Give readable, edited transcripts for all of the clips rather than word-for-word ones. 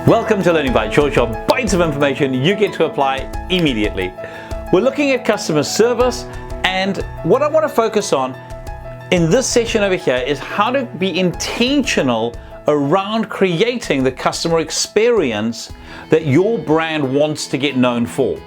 Welcome to Learning Bites, your bites of information you get to apply immediately. We're looking at customer service, and what I want to focus on in this session over here is how to be intentional around creating the customer experience that your brand wants to get known for.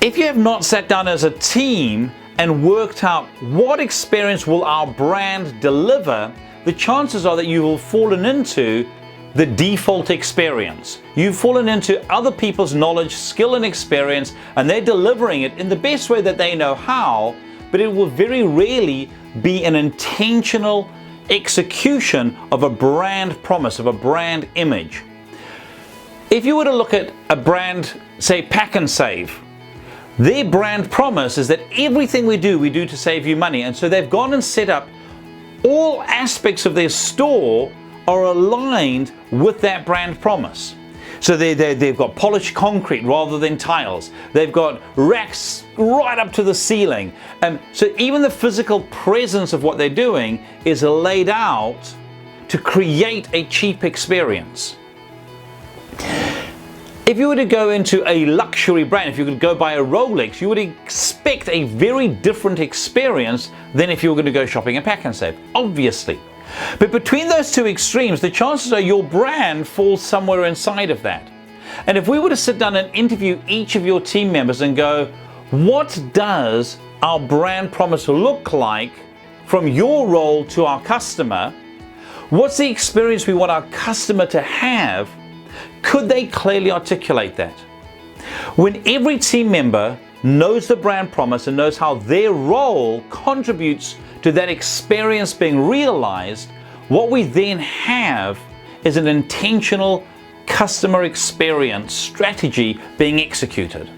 If you have not sat down as a team and worked out what experience will our brand deliver, the chances are that you will have fallen into the default experience. You've fallen into other people's knowledge, skill, and experience, and they're delivering it in the best way that they know how, but it will very rarely be an intentional execution of a brand promise, of a brand image. If you were to look at a brand, say Pack and Save, their brand promise is that everything we do to save you money. And so they've gone and set up all aspects of their store are aligned with that brand promise. So they've got polished concrete rather than tiles. They've got racks right up to the ceiling. So even the physical presence of what they're doing is laid out to create a cheap experience. If you were to go into a luxury brand, if you could go buy a Rolex, you would expect a very different experience than if you were going to go shopping at Pack and Save, obviously. But between those two extremes, the chances are your brand falls somewhere inside of that. And if we were to sit down and interview each of your team members and go, what does our brand promise look like from your role to our customer? What's the experience we want our customer to have? Could they clearly articulate that? When every team member knows the brand promise and knows how their role contributes to that experience being realized, what we then have is an intentional customer experience strategy being executed.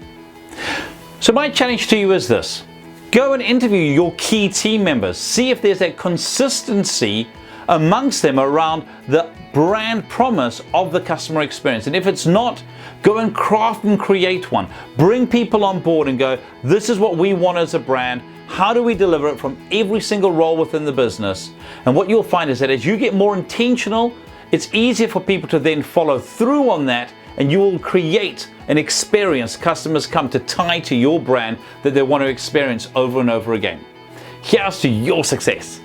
So my challenge to you is this: go and interview your key team members. See if there's that consistency amongst them around the brand promise of the customer experience. And if it's not, go and craft and create one. Bring people on board and go, this is what we want as a brand. How do we deliver it from every single role within the business? And what you'll find is that as you get more intentional, it's easier for people to then follow through on that, and you will create an experience customers come to tie to your brand that they want to experience over and over again. Here's to your success.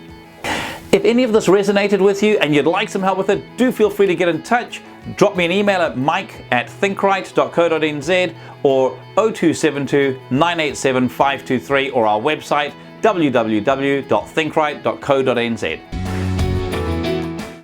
If any of this resonated with you and you'd like some help with it, do feel free to get in touch. Drop me an email at mike@thinkright.co.nz or 0272 987 523 or our website www.thinkright.co.nz.